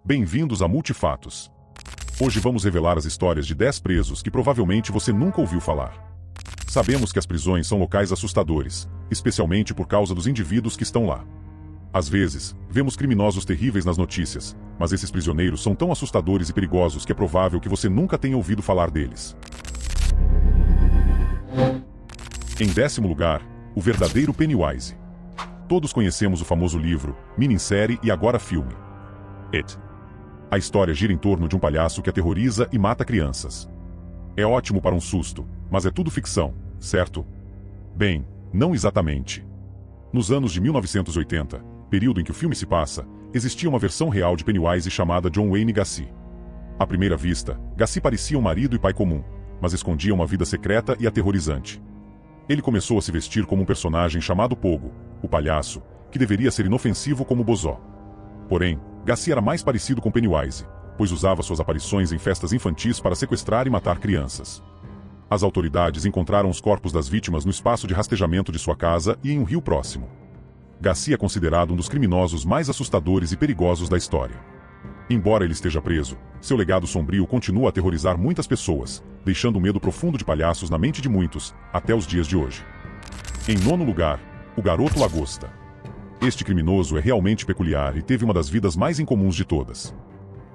Bem-vindos a Multifatos. Hoje vamos revelar as histórias de 10 presos que provavelmente você nunca ouviu falar. Sabemos que as prisões são locais assustadores, especialmente por causa dos indivíduos que estão lá. Às vezes, vemos criminosos terríveis nas notícias, mas esses prisioneiros são tão assustadores e perigosos que é provável que você nunca tenha ouvido falar deles. Em 10º lugar, o verdadeiro Pennywise. Todos conhecemos o famoso livro, minissérie e agora filme. It. A história gira em torno de um palhaço que aterroriza e mata crianças. É ótimo para um susto, mas é tudo ficção, certo? Bem, não exatamente. Nos anos de 1980, período em que o filme se passa, existia uma versão real de Pennywise chamada John Wayne Gacy. À primeira vista, Gacy parecia um marido e pai comum, mas escondia uma vida secreta e aterrorizante. Ele começou a se vestir como um personagem chamado Pogo, o palhaço, que deveria ser inofensivo como Bozó. Porém, Gacy era mais parecido com Pennywise, pois usava suas aparições em festas infantis para sequestrar e matar crianças. As autoridades encontraram os corpos das vítimas no espaço de rastejamento de sua casa e em um rio próximo. Gacy é considerado um dos criminosos mais assustadores e perigosos da história. Embora ele esteja preso, seu legado sombrio continua a aterrorizar muitas pessoas, deixando o medo profundo de palhaços na mente de muitos, até os dias de hoje. Em 9º lugar, o Garoto Lagosta. Este criminoso é realmente peculiar e teve uma das vidas mais incomuns de todas.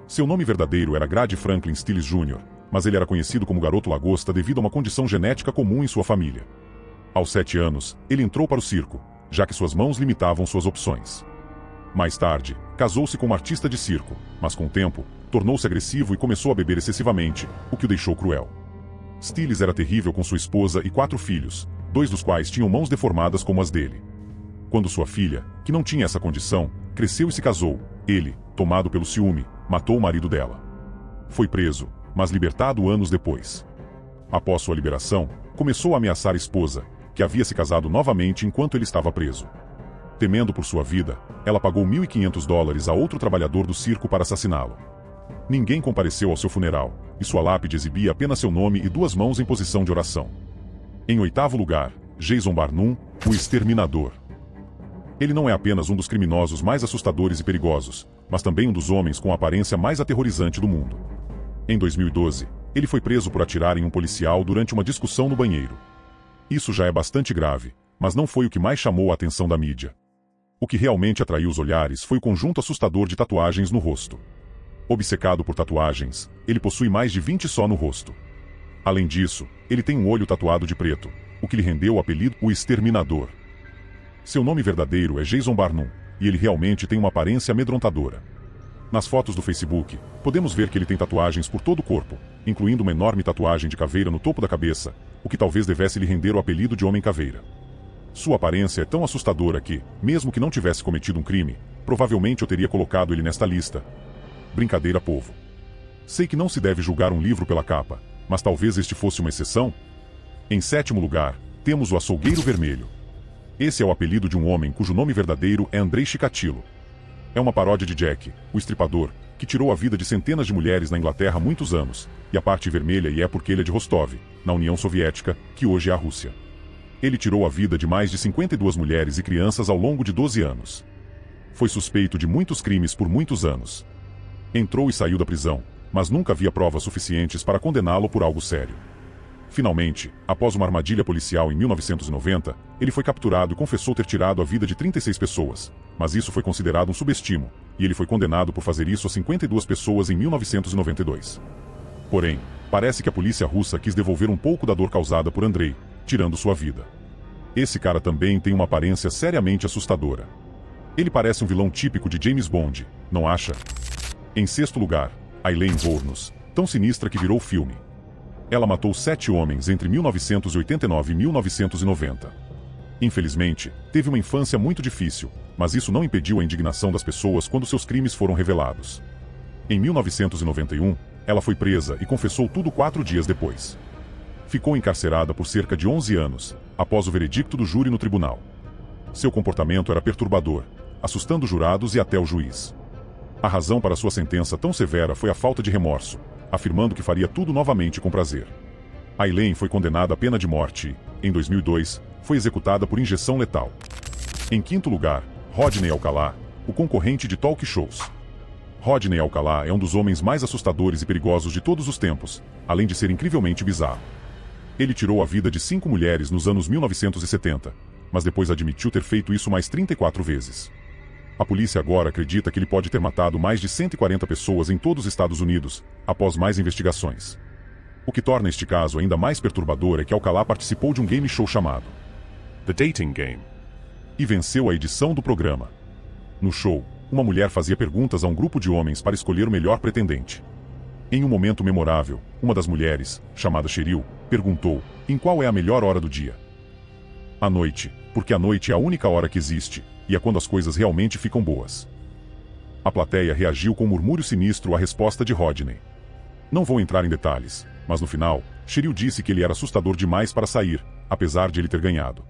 Seu nome verdadeiro era Grady Franklin Stills Jr., mas ele era conhecido como Garoto Lagosta devido a uma condição genética comum em sua família. Aos 7 anos, ele entrou para o circo, já que suas mãos limitavam suas opções. Mais tarde, casou-se com uma artista de circo, mas com o tempo, tornou-se agressivo e começou a beber excessivamente, o que o deixou cruel. Stills era terrível com sua esposa e 4 filhos, 2 dos quais tinham mãos deformadas como as dele. Quando sua filha, que não tinha essa condição, cresceu e se casou, ele, tomado pelo ciúme, matou o marido dela. Foi preso, mas libertado anos depois. Após sua liberação, começou a ameaçar a esposa, que havia se casado novamente enquanto ele estava preso. Temendo por sua vida, ela pagou $1.500 a outro trabalhador do circo para assassiná-lo. Ninguém compareceu ao seu funeral, e sua lápide exibia apenas seu nome e 2 mãos em posição de oração. Em 8º lugar, Jason Barnum, o Exterminador. Ele não é apenas um dos criminosos mais assustadores e perigosos, mas também um dos homens com a aparência mais aterrorizante do mundo. Em 2012, ele foi preso por atirar em um policial durante uma discussão no banheiro. Isso já é bastante grave, mas não foi o que mais chamou a atenção da mídia. O que realmente atraiu os olhares foi o conjunto assustador de tatuagens no rosto. Obcecado por tatuagens, ele possui mais de 20 só no rosto. Além disso, ele tem um olho tatuado de preto, o que lhe rendeu o apelido o Exterminador. Seu nome verdadeiro é Jason Barnum, e ele realmente tem uma aparência amedrontadora. Nas fotos do Facebook, podemos ver que ele tem tatuagens por todo o corpo, incluindo uma enorme tatuagem de caveira no topo da cabeça, o que talvez devesse lhe render o apelido de Homem-Caveira. Sua aparência é tão assustadora que, mesmo que não tivesse cometido um crime, provavelmente eu teria colocado ele nesta lista. Brincadeira, povo. Sei que não se deve julgar um livro pela capa, mas talvez este fosse uma exceção? Em 7º lugar, temos o Açougueiro Vermelho. Esse é o apelido de um homem cujo nome verdadeiro é Andrei Chikatilo. É uma paródia de Jack, o Estripador, que tirou a vida de centenas de mulheres na Inglaterra há muitos anos, e a parte vermelha é porque ele é de Rostov, na União Soviética, que hoje é a Rússia. Ele tirou a vida de mais de 52 mulheres e crianças ao longo de 12 anos. Foi suspeito de muitos crimes por muitos anos. Entrou e saiu da prisão, mas nunca havia provas suficientes para condená-lo por algo sério. Finalmente, após uma armadilha policial em 1990, ele foi capturado e confessou ter tirado a vida de 36 pessoas, mas isso foi considerado um subestimo, e ele foi condenado por fazer isso a 52 pessoas em 1992. Porém, parece que a polícia russa quis devolver um pouco da dor causada por Andrei, tirando sua vida. Esse cara também tem uma aparência seriamente assustadora. Ele parece um vilão típico de James Bond, não acha? Em 6º lugar, Aileen Wuornos, tão sinistra que virou filme. Ela matou 7 homens entre 1989 e 1990. Infelizmente, teve uma infância muito difícil, mas isso não impediu a indignação das pessoas quando seus crimes foram revelados. Em 1991, ela foi presa e confessou tudo 4 dias depois. Ficou encarcerada por cerca de 11 anos, após o veredicto do júri no tribunal. Seu comportamento era perturbador, assustando jurados e até o juiz. A razão para sua sentença tão severa foi a falta de remorso, afirmando que faria tudo novamente com prazer. Aileen foi condenada à pena de morte e, em 2002, foi executada por injeção letal. Em 5º lugar, Rodney Alcalá, o concorrente de talk shows. Rodney Alcalá é um dos homens mais assustadores e perigosos de todos os tempos, além de ser incrivelmente bizarro. Ele tirou a vida de 5 mulheres nos anos 1970, mas depois admitiu ter feito isso mais 34 vezes. A polícia agora acredita que ele pode ter matado mais de 140 pessoas em todos os Estados Unidos, após mais investigações. O que torna este caso ainda mais perturbador é que Alcalá participou de um game show chamado The Dating Game e venceu a edição do programa. No show, uma mulher fazia perguntas a um grupo de homens para escolher o melhor pretendente. Em um momento memorável, uma das mulheres, chamada Cheryl, perguntou: em qual é a melhor hora do dia? À noite, porque a noite é a única hora que existe, e é quando as coisas realmente ficam boas. A plateia reagiu com um murmúrio sinistro à resposta de Rodney. Não vou entrar em detalhes, mas no final, Cheryl disse que ele era assustador demais para sair, apesar de ele ter ganhado.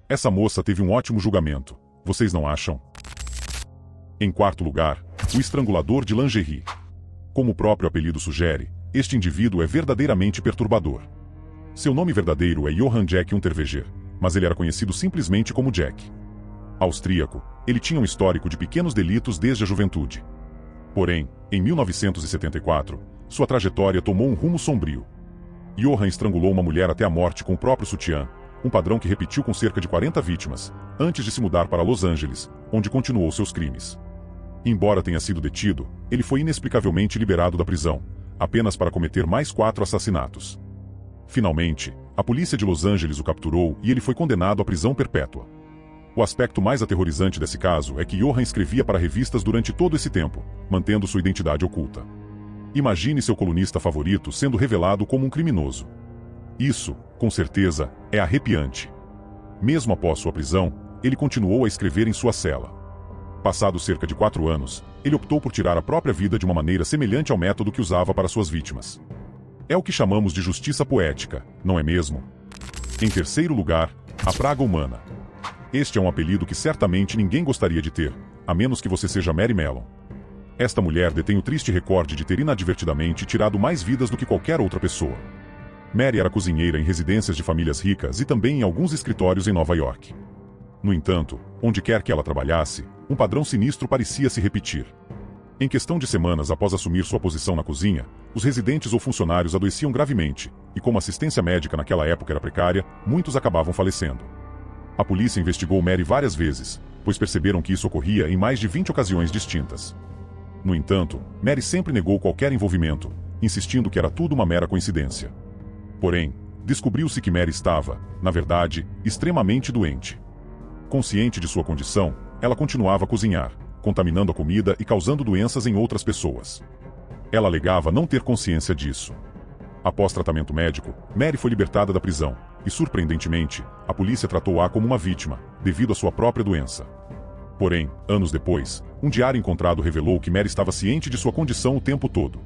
Essa moça teve um ótimo julgamento, vocês não acham? Em quarto lugar, o estrangulador de lingerie. Como o próprio apelido sugere, este indivíduo é verdadeiramente perturbador. Seu nome verdadeiro é Johann Jack Unterweger, mas ele era conhecido simplesmente como Jack. Austríaco, ele tinha um histórico de pequenos delitos desde a juventude. Porém, em 1974, sua trajetória tomou um rumo sombrio. Johann estrangulou uma mulher até a morte com o próprio sutiã, um padrão que repetiu com cerca de 40 vítimas, antes de se mudar para Los Angeles, onde continuou seus crimes. Embora tenha sido detido, ele foi inexplicavelmente liberado da prisão, apenas para cometer mais 4 assassinatos. Finalmente, a polícia de Los Angeles o capturou e ele foi condenado à prisão perpétua. O aspecto mais aterrorizante desse caso é que Johann escrevia para revistas durante todo esse tempo, mantendo sua identidade oculta. Imagine seu colunista favorito sendo revelado como um criminoso. Isso, com certeza, é arrepiante. Mesmo após sua prisão, ele continuou a escrever em sua cela. Passados cerca de 4 anos, ele optou por tirar a própria vida de uma maneira semelhante ao método que usava para suas vítimas. É o que chamamos de justiça poética, não é mesmo? Em terceiro lugar, a praga humana. Este é um apelido que certamente ninguém gostaria de ter, a menos que você seja Mary Mellon. Esta mulher detém o triste recorde de ter inadvertidamente tirado mais vidas do que qualquer outra pessoa. Mary era cozinheira em residências de famílias ricas e também em alguns escritórios em Nova York. No entanto, onde quer que ela trabalhasse, um padrão sinistro parecia se repetir. Em questão de semanas após assumir sua posição na cozinha, os residentes ou funcionários adoeciam gravemente, e como a assistência médica naquela época era precária, muitos acabavam falecendo. A polícia investigou Mary várias vezes, pois perceberam que isso ocorria em mais de 20 ocasiões distintas. No entanto, Mary sempre negou qualquer envolvimento, insistindo que era tudo uma mera coincidência. Porém, descobriu-se que Mary estava, na verdade, extremamente doente. Consciente de sua condição, ela continuava a cozinhar, contaminando a comida e causando doenças em outras pessoas. Ela alegava não ter consciência disso. Após tratamento médico, Mary foi libertada da prisão, e surpreendentemente, a polícia tratou-a como uma vítima, devido à sua própria doença. Porém, anos depois, um diário encontrado revelou que Mary estava ciente de sua condição o tempo todo.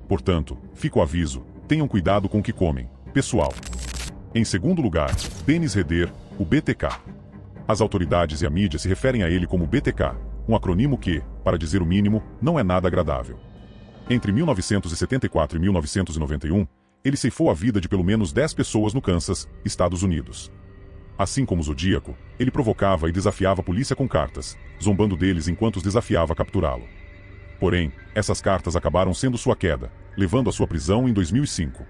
Portanto, fica o aviso, tenham cuidado com o que comem, pessoal. Em segundo lugar, Dennis Rader, o BTK. As autoridades e a mídia se referem a ele como BTK, um acrônimo que, para dizer o mínimo, não é nada agradável. Entre 1974 e 1991, ele ceifou a vida de pelo menos 10 pessoas no Kansas, Estados Unidos. Assim como o Zodíaco, ele provocava e desafiava a polícia com cartas, zombando deles enquanto os desafiava a capturá-lo. Porém, essas cartas acabaram sendo sua queda, levando à sua prisão em 2005.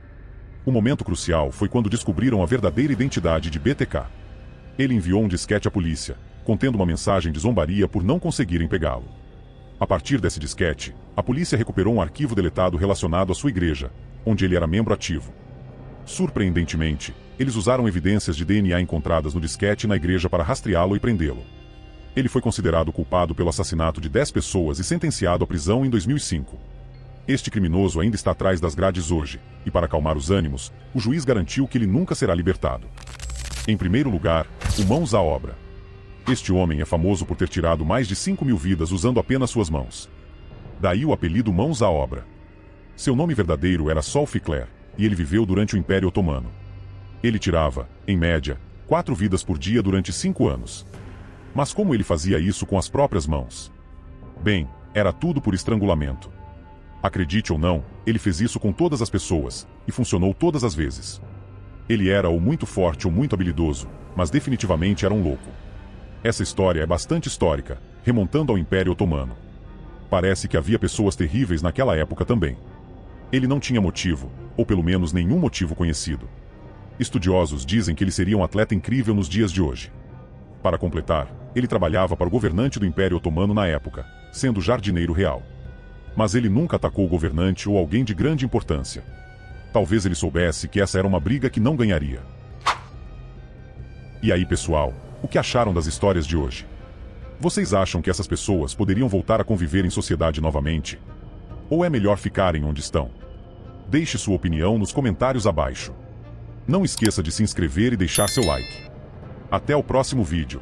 O momento crucial foi quando descobriram a verdadeira identidade de BTK. Ele enviou um disquete à polícia, contendo uma mensagem de zombaria por não conseguirem pegá-lo. A partir desse disquete, a polícia recuperou um arquivo deletado relacionado à sua igreja, onde ele era membro ativo. Surpreendentemente, eles usaram evidências de DNA encontradas no disquete na igreja para rastreá-lo e prendê-lo. Ele foi considerado culpado pelo assassinato de 10 pessoas e sentenciado à prisão em 2005. Este criminoso ainda está atrás das grades hoje, e para acalmar os ânimos, o juiz garantiu que ele nunca será libertado. Em primeiro lugar, o Mãos à Obra. Este homem é famoso por ter tirado mais de 5.000 vidas usando apenas suas mãos. Daí o apelido Mãos à Obra. Seu nome verdadeiro era Sol Ficler, e ele viveu durante o Império Otomano. Ele tirava, em média, 4 vidas por dia durante 5 anos. Mas como ele fazia isso com as próprias mãos? Bem, era tudo por estrangulamento. Acredite ou não, ele fez isso com todas as pessoas, e funcionou todas as vezes. Ele era ou muito forte ou muito habilidoso, mas definitivamente era um louco. Essa história é bastante histórica, remontando ao Império Otomano. Parece que havia pessoas terríveis naquela época também. Ele não tinha motivo, ou pelo menos nenhum motivo conhecido. Estudiosos dizem que ele seria um atleta incrível nos dias de hoje. Para completar, ele trabalhava para o governante do Império Otomano na época, sendo jardineiro real. Mas ele nunca atacou o governante ou alguém de grande importância. Talvez ele soubesse que essa era uma briga que não ganharia. E aí, pessoal, o que acharam das histórias de hoje? Vocês acham que essas pessoas poderiam voltar a conviver em sociedade novamente? Ou é melhor ficarem onde estão? Deixe sua opinião nos comentários abaixo. Não esqueça de se inscrever e deixar seu like. Até o próximo vídeo.